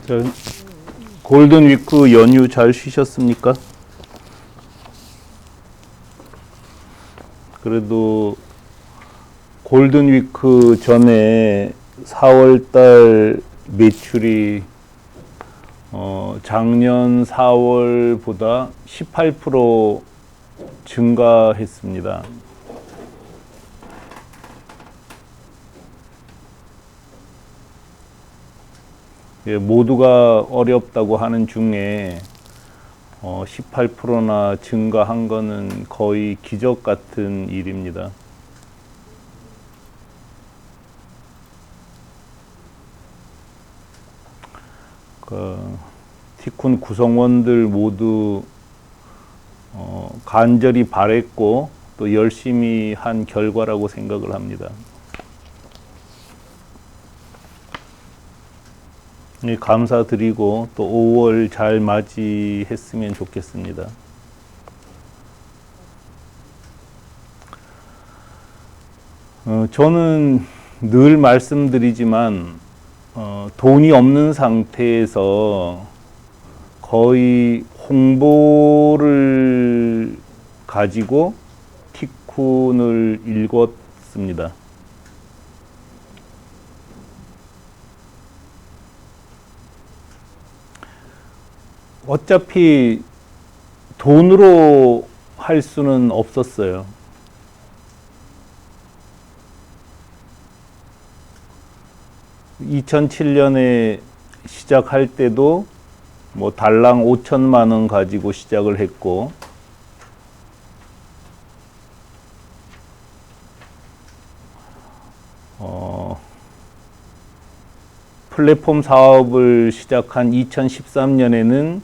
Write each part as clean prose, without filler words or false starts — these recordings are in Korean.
자, 골든 위크 연휴 잘 쉬셨습니까? 그래도 골든 위크 전에 4월달 매출이 작년 4월보다 18% 증가했습니다. 예, 모두가 어렵다고 하는 중에 18%나 증가한 거는 거의 기적 같은 일입니다. 티쿤 구성원들 모두 간절히 바랬고 또 열심히 한 결과라고 생각을 합니다. 감사드리고 또 5월 잘 맞이했으면 좋겠습니다. 저는 늘 말씀드리지만 돈이 없는 상태에서 거의 홍보를 가지고 티쿤을 읽었습니다. 어차피 돈으로 할 수는 없었어요. (2007년에) 시작할 때도 뭐 달랑 5천만 원 가지고 시작을 했고, 플랫폼 사업을 시작한 2013년에는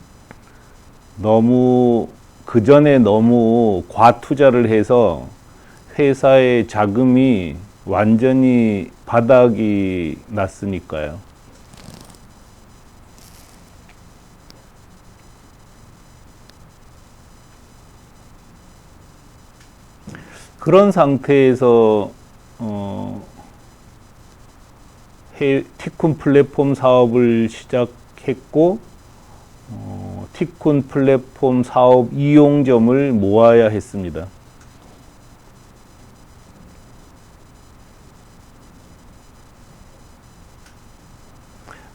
그 전에 너무 과투자를 해서 회사의 자금이 완전히 바닥이 났으니까요. 그런 상태에서 티쿤 플랫폼 사업을 시작했고, 티쿤 플랫폼 사업 이용점을 모아야 했습니다.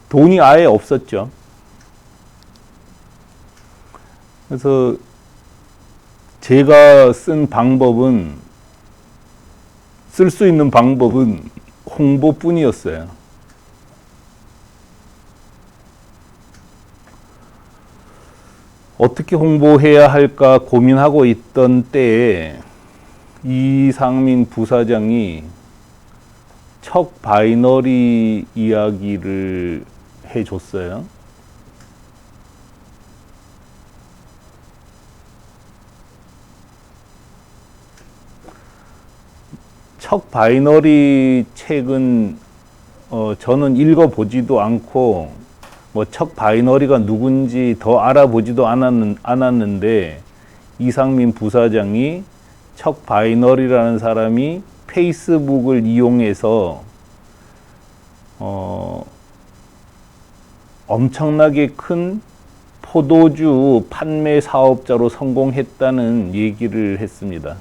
돈이 아예 없었죠. 그래서 제가 쓸 수 있는 방법은 홍보뿐이었어요. 어떻게 홍보해야 할까 고민하고 있던 때에 이상민 부사장이 척 바이너리 이야기를 해줬어요. 척 바이너리 책은 저는 읽어보지도 않고 척 바이너리가 누군지 더 알아보지도 않았는데, 이상민 부사장이 척 바이너리라는 사람이 페이스북을 이용해서 엄청나게 큰 포도주 판매 사업자로 성공했다는 얘기를 했습니다.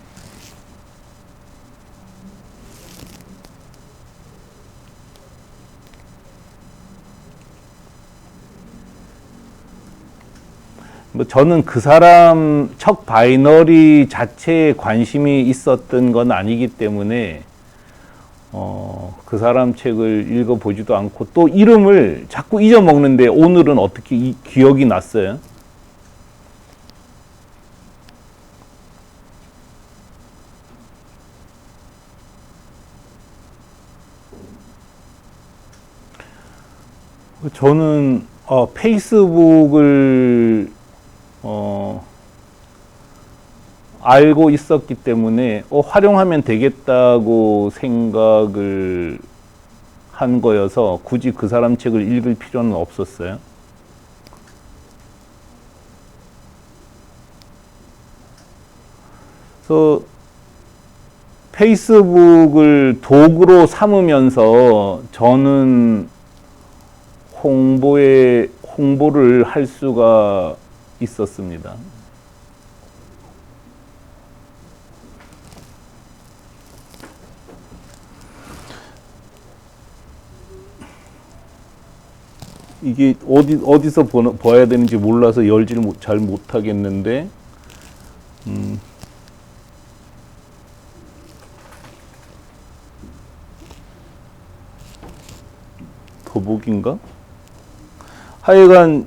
저는 그 사람 척 바이너리 자체에 관심이 있었던 건 아니기 때문에 그 사람 책을 읽어보지도 않고, 또 이름을 자꾸 잊어먹는데 오늘은 어떻게 기억이 났어요? 저는 페이스북을 알고 있었기 때문에 활용하면 되겠다고 생각을 한 거여서 굳이 그 사람 책을 읽을 필요는 없었어요. 그래서 페이스북을 도구로 삼으면서 저는 홍보를 할 수가 있었습니다. 이게 어디서 봐야 되는지 몰라서 열지를 잘 못하겠는데, 더보기인가? 하여간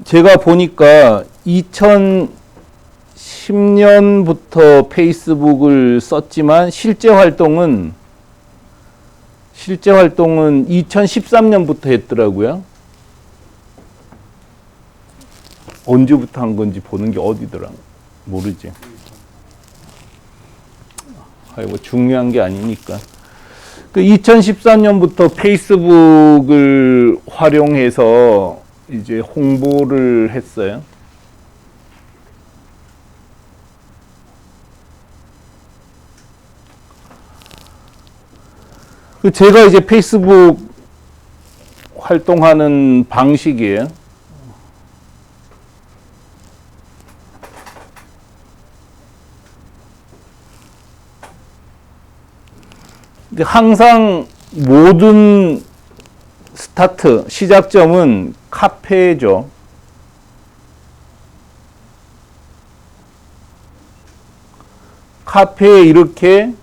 제가 보니까 2010년부터 페이스북을 썼지만 실제 활동은 2013년부터 했더라고요. 언제부터 한 건지 보는 게 어디더라 모르지. 뭐 중요한 게 아니니까. 2013년부터 페이스북을 활용해서 이제 홍보를 했어요. 제가 이제 페이스북 활동하는 방식이에요. 근데 항상 모든 시작점은 카페죠. 카페에 이렇게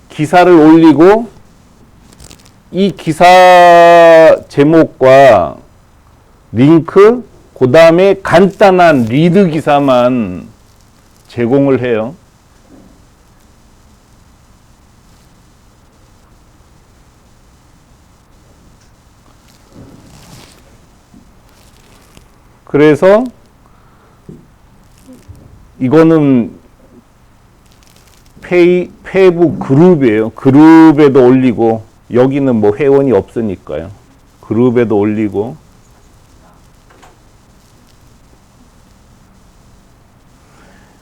기사를 올리고 이 기사 제목과 링크, 그 다음에 간단한 리드 기사만 제공을 해요. 그래서 이거는 페이북 그룹이에요. 그룹에도 올리고, 여기는 뭐 회원이 없으니까요. 그룹에도 올리고.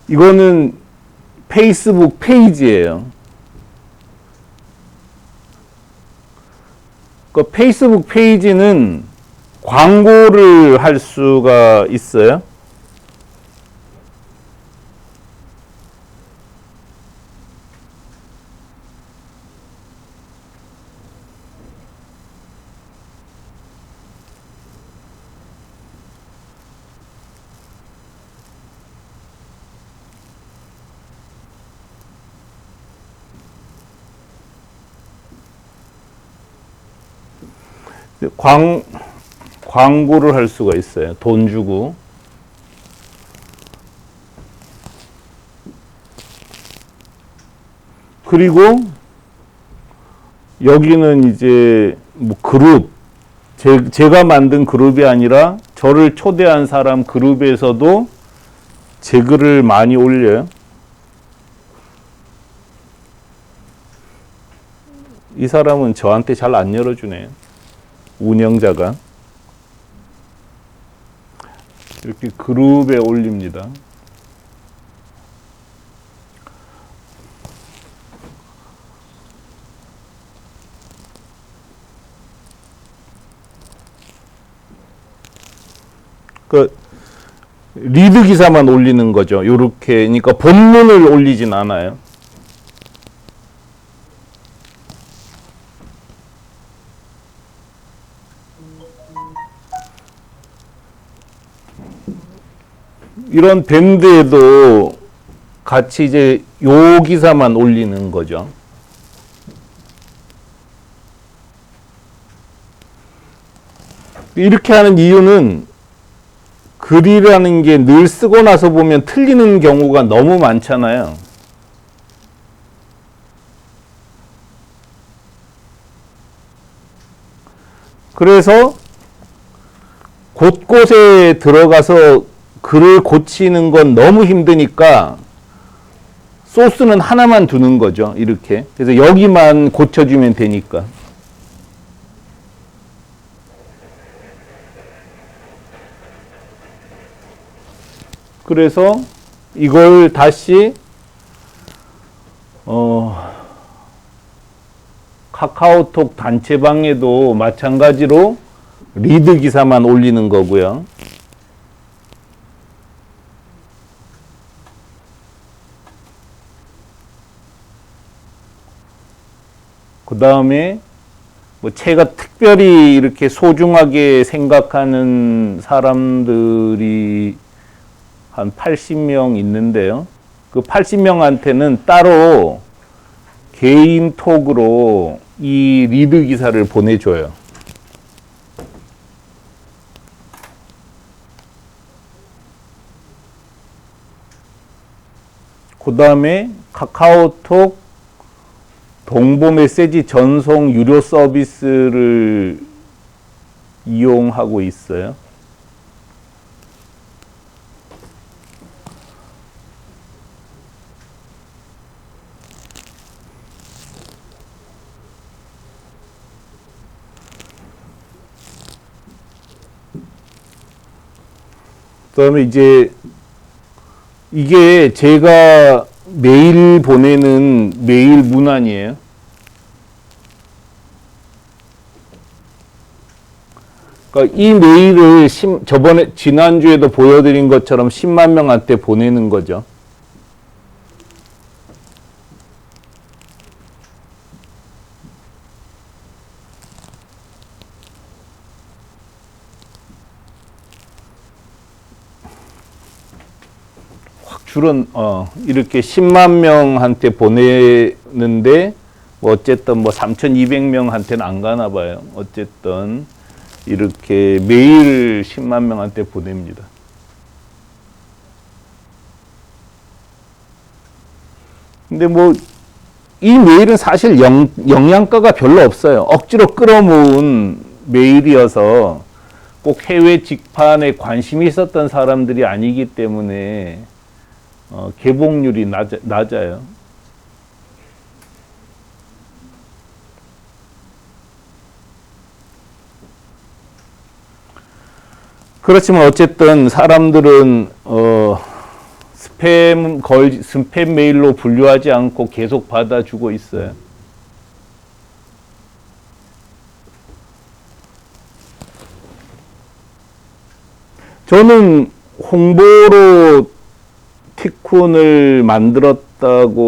이거는 페이스북 페이지예요. 그 페이스북 페이지는 광고를 할 수가 있어요. 광고를 할 수가 있어요. 돈 주고. 그리고 여기는 이제 뭐 그룹, 제가 만든 그룹이 아니라 저를 초대한 사람 그룹에서도 제 글을 많이 올려요. 이 사람은 저한테 잘 안 열어주네요. 운영자가. 이렇게 그룹에 올립니다. 리드 기사만 올리는 거죠. 요렇게. 그러니까 본문을 올리진 않아요. 이런 밴드에도 같이 이제 요 기사만 올리는 거죠. 이렇게 하는 이유는 글이라는 게 늘 쓰고 나서 보면 틀리는 경우가 너무 많잖아요. 그래서 곳곳에 들어가서 글을 고치는 건 너무 힘드니까 소스는 하나만 두는 거죠. 이렇게. 그래서 여기만 고쳐주면 되니까. 그래서 이걸 다시 카카오톡 단체방에도 마찬가지로 리드 기사만 올리는 거고요. 그 다음에 뭐 제가 특별히 이렇게 소중하게 생각하는 사람들이 한 80명 있는데요. 그 80명한테는 따로 개인 톡으로 이 리드 기사를 보내줘요. 그 다음에 카카오톡 동보 메시지 전송 유료 서비스를 이용하고 있어요. 그다음에 이제 이게 제가 매일 보내는 메일 문안이에요. 그러니까 이 메일을 지난주에도 보여드린 것처럼 10만 명한테 보내는 거죠. 이렇게 10만 명한테 보내는데, 뭐 어쨌든 뭐 3,200명한테는 안 가나 봐요. 어쨌든, 이렇게 매일 10만 명한테 보냅니다. 근데 뭐, 이 메일은 사실 영양가가 별로 없어요. 억지로 끌어모은 메일이어서 꼭 해외 직판에 관심이 있었던 사람들이 아니기 때문에 개봉률이 낮아요. 그렇지만 어쨌든 사람들은 스팸 메일로 분류하지 않고 계속 받아주고 있어요. 저는 홍보로 티쿤을 만들었다고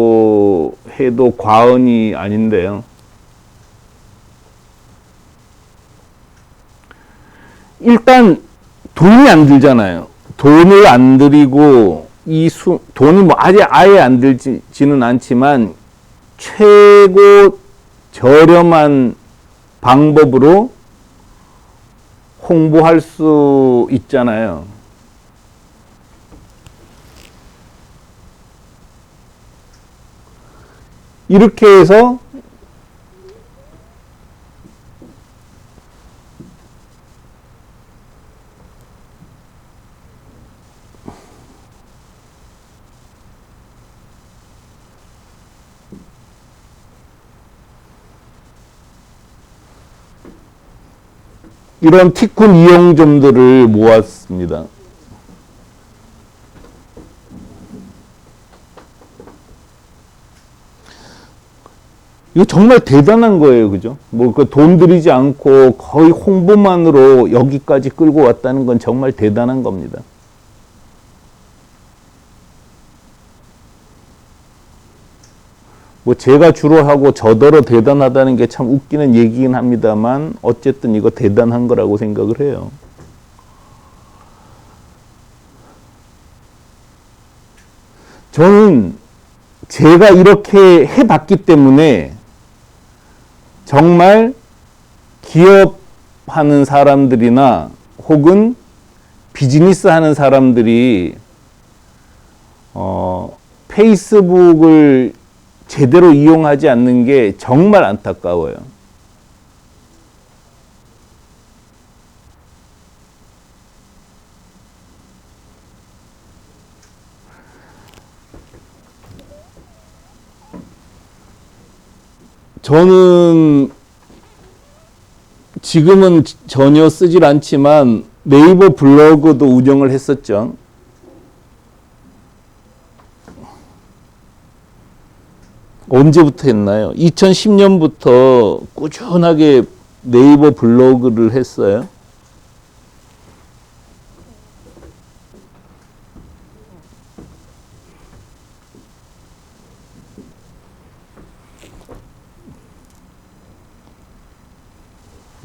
해도 과언이 아닌데요. 일단 돈이 안 들잖아요. 돈을 안 들이고 돈이 뭐 아예 안 들지는 않지만 최고 저렴한 방법으로 홍보할 수 있잖아요. 이렇게 해서 이런 티쿤 이용점들을 모았습니다. 이거 정말 대단한 거예요. 그죠? 뭐, 돈 들이지 않고 거의 홍보만으로 여기까지 끌고 왔다는 건 정말 대단한 겁니다. 뭐, 제가 주로 하고 저더러 대단하다는 게 참 웃기는 얘기긴 합니다만, 어쨌든 이거 대단한 거라고 생각을 해요. 저는 제가 이렇게 해봤기 때문에 정말 기업하는 사람들이나 혹은 비즈니스 하는 사람들이 페이스북을 제대로 이용하지 않는 게 정말 안타까워요. 저는 지금은 전혀 쓰질 않지만 네이버 블로그도 운영을 했었죠. 언제부터 했나요? 2010년부터 꾸준하게 네이버 블로그를 했어요.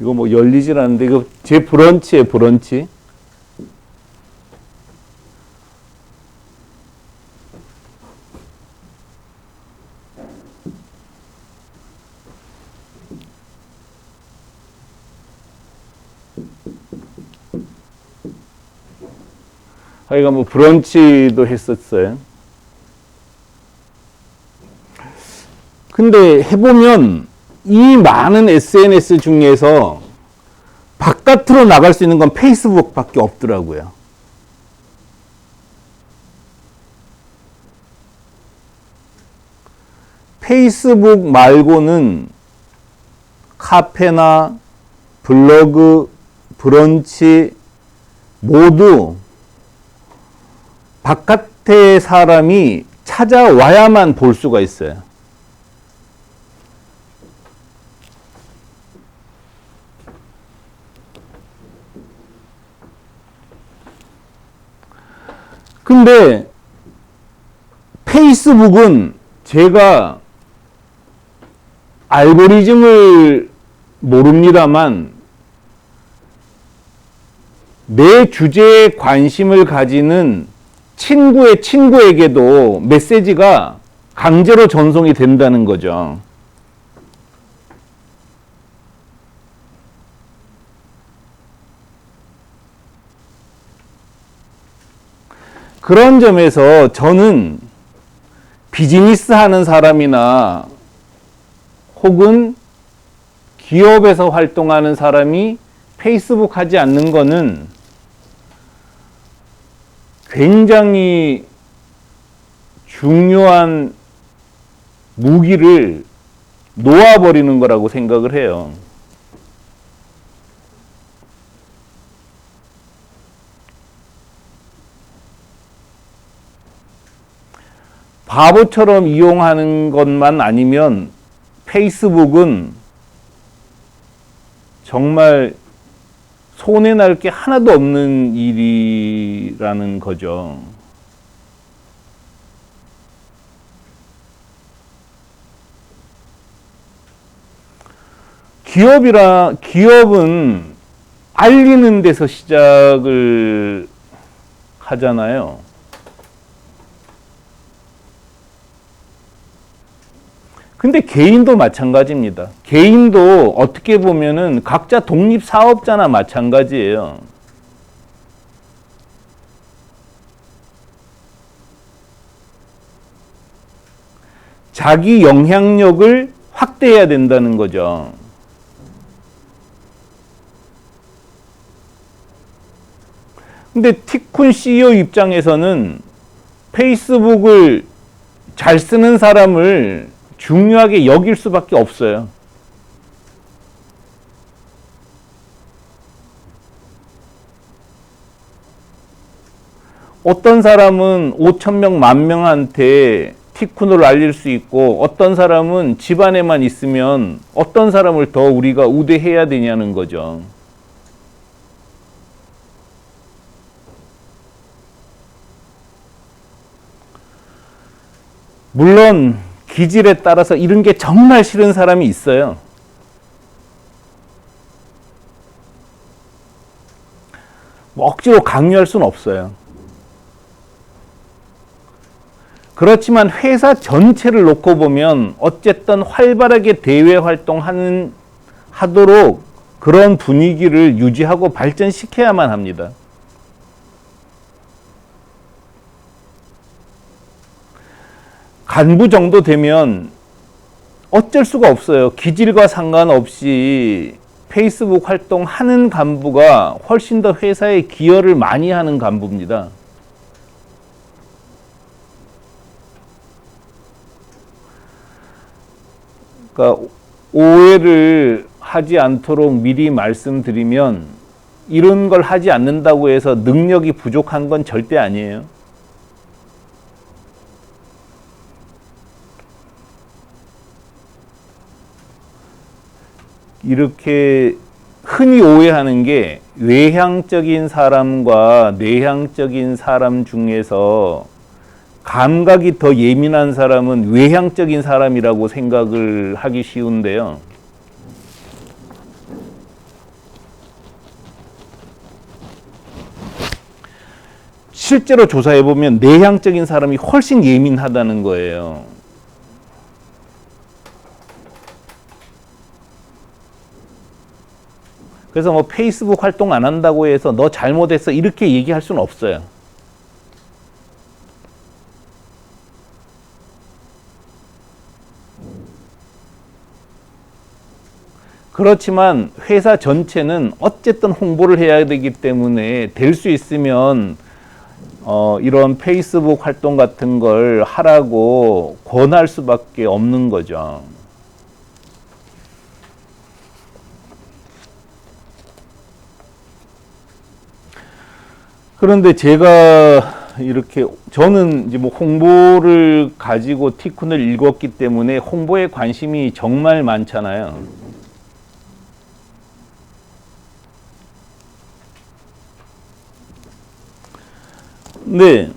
이거 뭐 열리질 않는데 이거 제 브런치예요, 브런치. 하여간 뭐 브런치도 했었어요. 근데 해보면 이 많은 SNS 중에서 바깥으로 나갈 수 있는 건 페이스북밖에 없더라고요. 페이스북 말고는 카페나 블로그, 브런치 모두 바깥의 사람이 찾아와야만 볼 수가 있어요. 근데 페이스북은 제가 알고리즘을 모릅니다만 내 주제에 관심을 가지는 친구의 친구에게도 메시지가 강제로 전송이 된다는 거죠. 그런 점에서 저는 비즈니스 하는 사람이나 혹은 기업에서 활동하는 사람이 페이스북 하지 않는 거는 굉장히 중요한 무기를 놓아버리는 거라고 생각을 해요. 바보처럼 이용하는 것만 아니면 페이스북은 정말 손해날 게 하나도 없는 일이라는 거죠. 기업은 알리는 데서 시작을 하잖아요. 근데 개인도 마찬가지입니다. 개인도 어떻게 보면은 각자 독립사업자나 마찬가지예요. 자기 영향력을 확대해야 된다는 거죠. 근데 티쿤 CEO 입장에서는 페이스북을 잘 쓰는 사람을 중요하게 여길 수밖에 없어요. 어떤 사람은 5,000명, 10,000명한테 티쿤을 알릴 수 있고 어떤 사람은 집안에만 있으면 어떤 사람을 더 우리가 우대해야 되냐는 거죠. 물론 기질에 따라서 이런 게 정말 싫은 사람이 있어요. 뭐 억지로 강요할 수는 없어요. 그렇지만 회사 전체를 놓고 보면 어쨌든 활발하게 대외 하도록 그런 분위기를 유지하고 발전시켜야만 합니다. 간부 정도 되면 어쩔 수가 없어요. 기질과 상관없이 페이스북 활동하는 간부가 훨씬 더 회사에 기여를 많이 하는 간부입니다. 그러니까 오해를 하지 않도록 미리 말씀드리면 이런 걸 하지 않는다고 해서 능력이 부족한 건 절대 아니에요. 이렇게 흔히 오해하는 게 외향적인 사람과 내향적인 사람 중에서 감각이 더 예민한 사람은 외향적인 사람이라고 생각을 하기 쉬운데요. 실제로 조사해보면 내향적인 사람이 훨씬 예민하다는 거예요. 그래서 뭐 페이스북 활동 안 한다고 해서 너 잘못했어 이렇게 얘기할 수는 없어요. 그렇지만 회사 전체는 어쨌든 홍보를 해야 되기 때문에 될 수 있으면 이런 페이스북 활동 같은 걸 하라고 권할 수밖에 없는 거죠. 그런데 제가 이렇게 저는 이제 뭐 홍보를 가지고 티쿤을 읽었기 때문에 홍보에 관심이 정말 많잖아요. 네.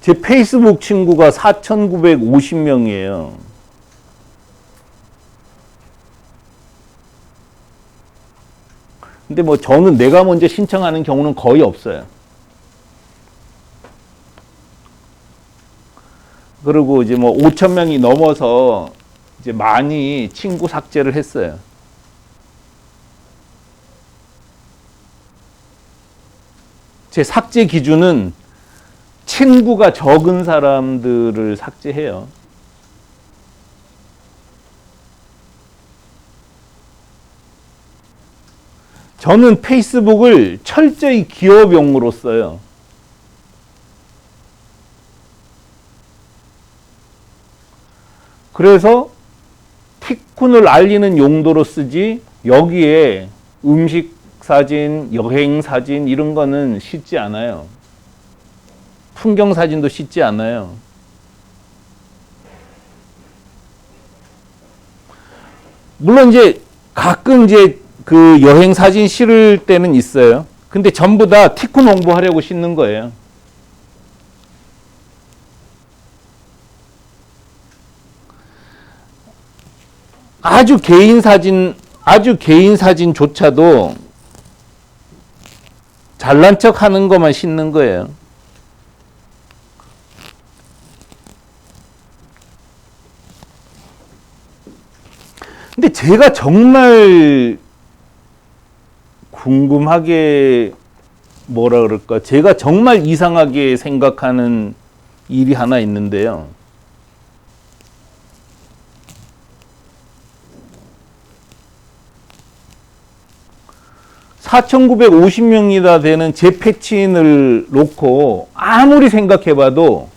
제 페이스북 친구가 4,950명이에요. 근데 뭐 저는 내가 먼저 신청하는 경우는 거의 없어요. 그리고 이제 뭐 5,000명이 넘어서 이제 많이 친구 삭제를 했어요. 제 삭제 기준은 친구가 적은 사람들을 삭제해요. 저는 페이스북을 철저히 기업용으로 써요. 그래서 티쿤을 알리는 용도로 쓰지 여기에 음식 사진, 여행 사진 이런 거는 싣지 않아요. 풍경 사진도 싣지 않아요. 물론 이제 가끔 이제 그 여행 사진 실을 때는 있어요. 근데 전부 다 티쿤 홍보하려고 싣는 거예요. 아주 개인 사진조차도 잘난 척 하는 것만 싣는 거예요. 근데 제가 정말 궁금하게 뭐라 그럴까? 제가 정말 이상하게 생각하는 일이 하나 있는데요. 4,950명이나 되는 제 패친을 놓고 아무리 생각해봐도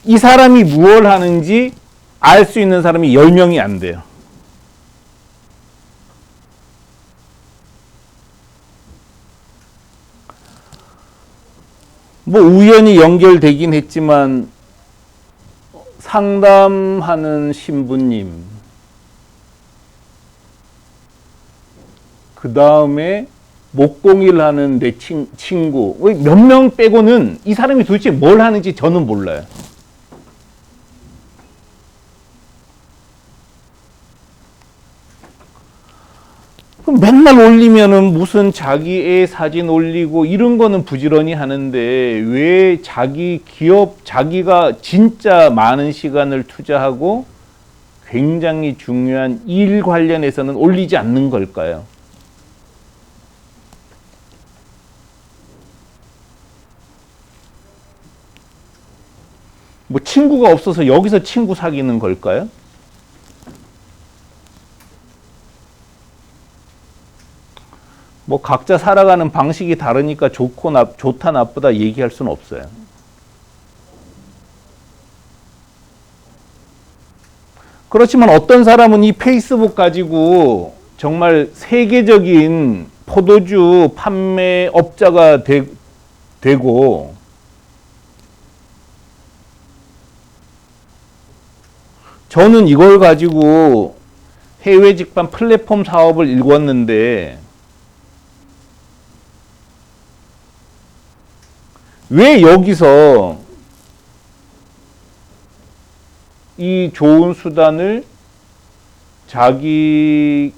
이 사람이 무엇을 하는지 알 수 있는 사람이 10명이 안 돼요. 뭐 우연히 연결되긴 했지만 상담하는 신부님, 그 다음에 목공일 하는 내 친구, 몇 명 빼고는 이 사람이 도대체 뭘 하는지 저는 몰라요. 맨날 올리면은 무슨 자기 애 사진 올리고 이런 거는 부지런히 하는데 왜 자기 기업, 자기가 진짜 많은 시간을 투자하고 굉장히 중요한 일 관련해서는 올리지 않는 걸까요? 뭐 친구가 없어서 여기서 친구 사귀는 걸까요? 뭐 각자 살아가는 방식이 다르니까 좋다 나쁘다 얘기할 수는 없어요. 그렇지만 어떤 사람은 이 페이스북 가지고 정말 세계적인 포도주 판매업자가 되고 저는 이걸 가지고 해외 직방 플랫폼 사업을 일궜는데 왜 여기서 이 좋은 수단을 자기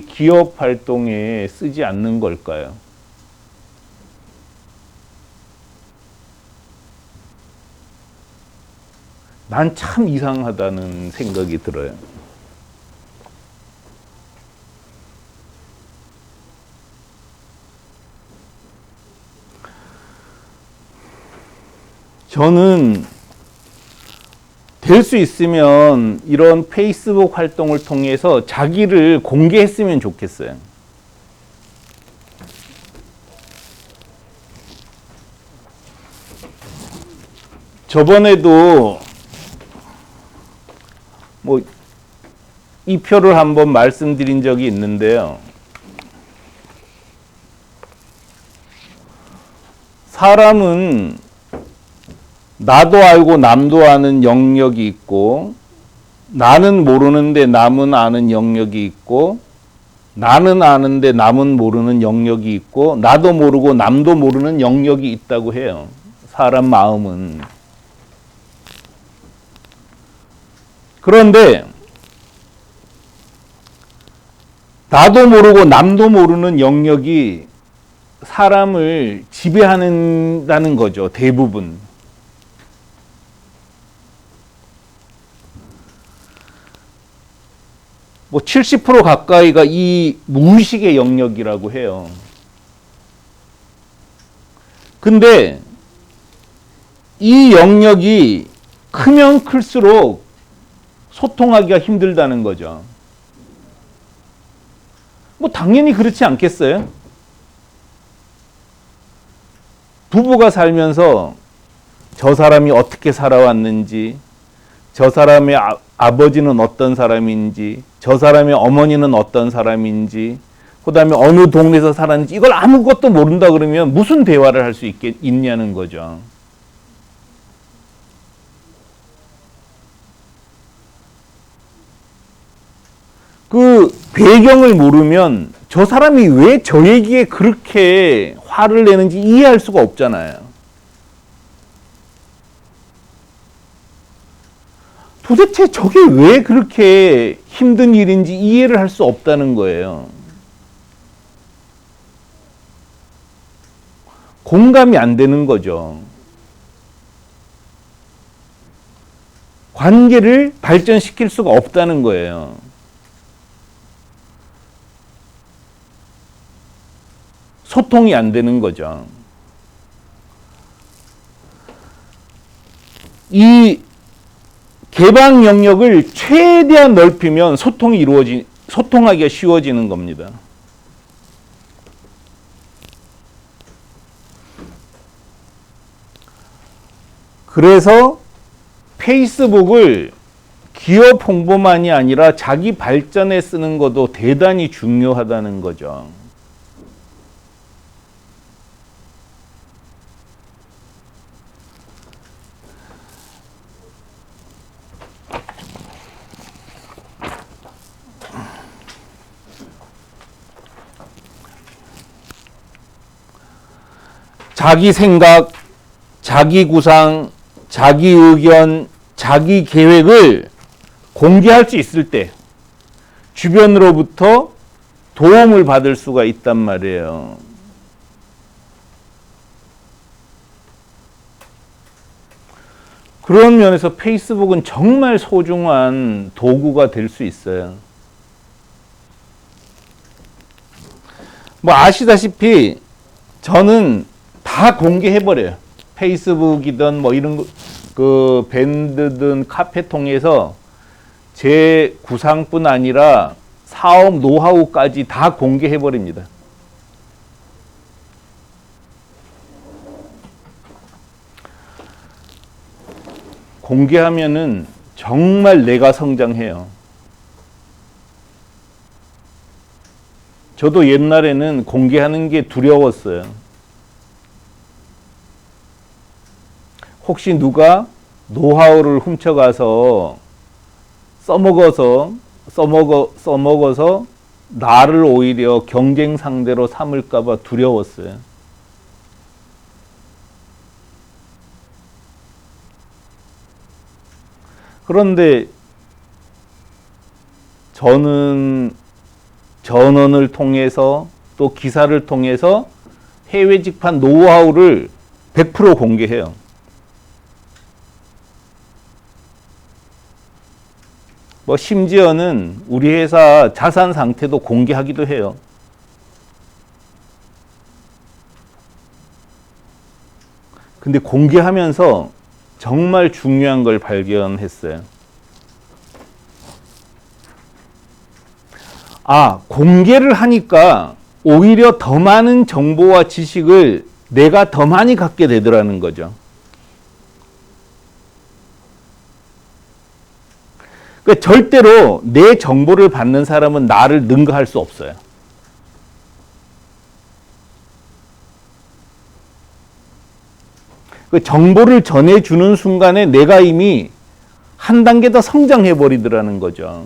기업 활동에 쓰지 않는 걸까요? 난 참 이상하다는 생각이 들어요. 저는 될 수 있으면 이런 페이스북 활동을 통해서 자기를 공개했으면 좋겠어요. 저번에도 뭐 이 표를 한번 말씀드린 적이 있는데요. 사람은 나도 알고 남도 아는 영역이 있고, 나는 모르는데 남은 아는 영역이 있고, 나는 아는데 남은 모르는 영역이 있고, 나도 모르고 남도 모르는 영역이 있다고 해요. 사람 마음은. 그런데 나도 모르고 남도 모르는 영역이 사람을 지배한다는 거죠. 대부분. 뭐 70% 가까이가 이 무의식의 영역이라고 해요. 근데 이 영역이 크면 클수록 소통하기가 힘들다는 거죠. 뭐 당연히 그렇지 않겠어요? 부부가 살면서 저 사람이 어떻게 살아왔는지, 저 사람의 아버지는 어떤 사람인지, 저 사람의 어머니는 어떤 사람인지, 그 다음에 어느 동네에서 살았는지 이걸 아무것도 모른다 그러면 무슨 대화를 할 수 있냐는 거죠. 그 배경을 모르면 저 사람이 왜 저 얘기에 그렇게 화를 내는지 이해할 수가 없잖아요. 도대체 저게 왜 그렇게 힘든 일인지 이해를 할 수 없다는 거예요. 공감이 안 되는 거죠. 관계를 발전시킬 수가 없다는 거예요. 소통이 안 되는 거죠. 이 개방 영역을 최대한 넓히면 소통하기가 쉬워지는 겁니다. 그래서 페이스북을 기업 홍보만이 아니라 자기 발전에 쓰는 것도 대단히 중요하다는 거죠. 자기 생각, 자기 구상, 자기 의견, 자기 계획을 공개할 수 있을 때 주변으로부터 도움을 받을 수가 있단 말이에요. 그런 면에서 페이스북은 정말 소중한 도구가 될 수 있어요. 뭐 아시다시피 저는 다 공개해버려요. 페이스북이든 뭐 이런 그 밴드든 카페 통해서 제 구상뿐 아니라 사업 노하우까지 다 공개해버립니다. 공개하면은 정말 내가 성장해요. 저도 옛날에는 공개하는 게 두려웠어요. 혹시 누가 노하우를 훔쳐가서 써먹어서 나를 오히려 경쟁 상대로 삼을까봐 두려웠어요. 그런데 저는 전원을 통해서 또 기사를 통해서 해외 직판 노하우를 100% 공개해요. 뭐 심지어는 우리 회사 자산 상태도 공개하기도 해요. 근데 공개하면서 정말 중요한 걸 발견했어요. 공개를 하니까 오히려 더 많은 정보와 지식을 내가 더 많이 갖게 되더라는 거죠. 그러니까 절대로 내 정보를 받는 사람은 나를 능가할 수 없어요. 그 정보를 전해주는 순간에 내가 이미 한 단계 더 성장해 버리더라는 거죠.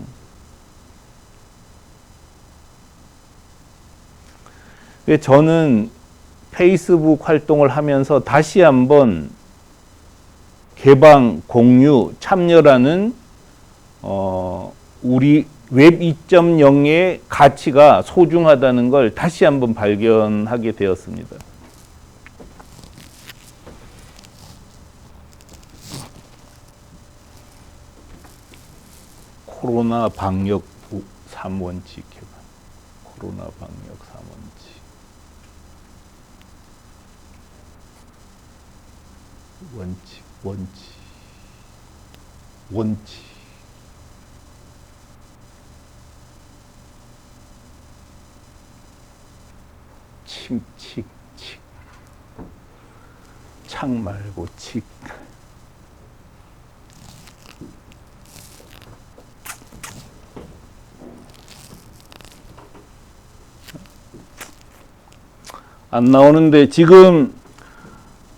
저는 페이스북 활동을 하면서 다시 한번 개방, 공유, 참여라는 우리 웹 2.0의 가치가 소중하다는 걸 다시 한번 발견하게 되었습니다. 코로나 방역 3원칙 개발. 코로나 방역 3원칙. 원칙. 칙. 착 말고 칙. 안 나오는데 지금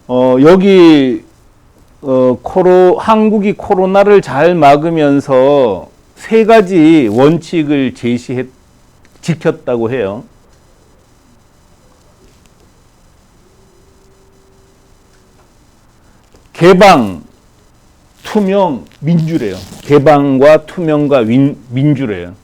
여기 한국이 코로나를 잘 막으면서 3가지 원칙을 지켰다고 해요. 개방, 투명, 민주래요. 개방과 투명과 민주래요.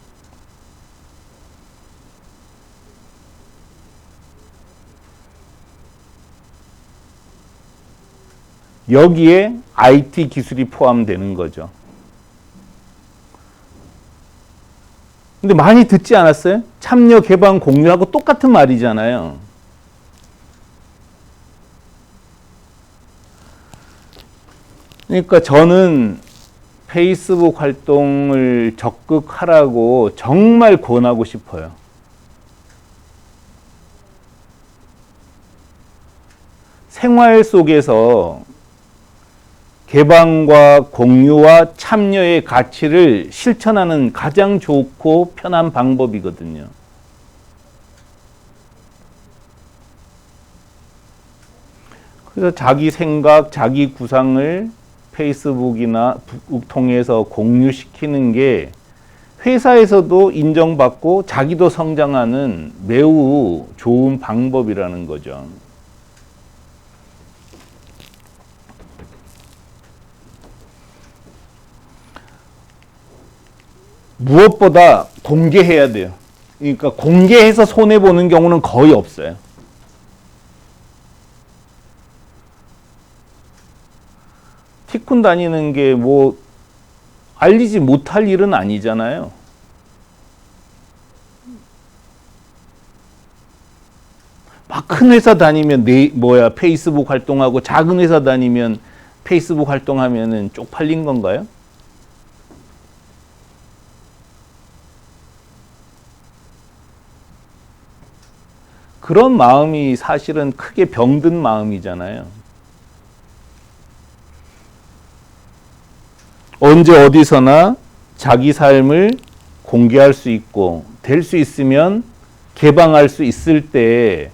여기에 IT 기술이 포함되는 거죠. 근데 많이 듣지 않았어요? 참여, 개방, 공유하고 똑같은 말이잖아요. 그러니까 저는 페이스북 활동을 적극 하라고 정말 권하고 싶어요. 생활 속에서 개방과 공유와 참여의 가치를 실천하는 가장 좋고 편한 방법이거든요. 그래서 자기 생각, 자기 구상을 페이스북이나 북 통해서 공유시키는 게 회사에서도 인정받고 자기도 성장하는 매우 좋은 방법이라는 거죠. 무엇보다 공개해야 돼요. 그러니까 공개해서 손해보는 경우는 거의 없어요. 티쿤 다니는 게 뭐 알리지 못할 일은 아니잖아요. 막 큰 회사 다니면 페이스북 활동하고 작은 회사 다니면 페이스북 활동하면은 쪽팔린 건가요? 그런 마음이 사실은 크게 병든 마음이잖아요. 언제 어디서나 자기 삶을 공개할 수 있고 될 수 있으면 개방할 수 있을 때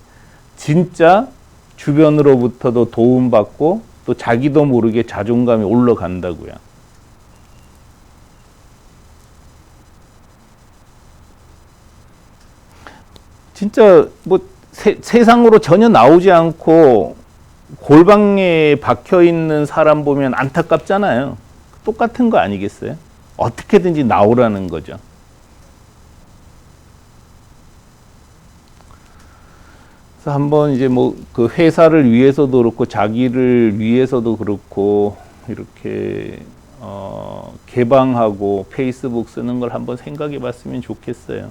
진짜 주변으로부터도 도움받고 또 자기도 모르게 자존감이 올라간다고요. 진짜 뭐 세상으로 전혀 나오지 않고 골방에 박혀 있는 사람 보면 안타깝잖아요. 똑같은 거 아니겠어요? 어떻게든지 나오라는 거죠. 그래서 한번 이제 뭐 그 회사를 위해서도 그렇고 자기를 위해서도 그렇고 이렇게 개방하고 페이스북 쓰는 걸 한번 생각해 봤으면 좋겠어요.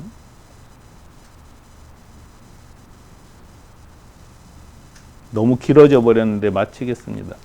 너무 길어져 버렸는데 마치겠습니다.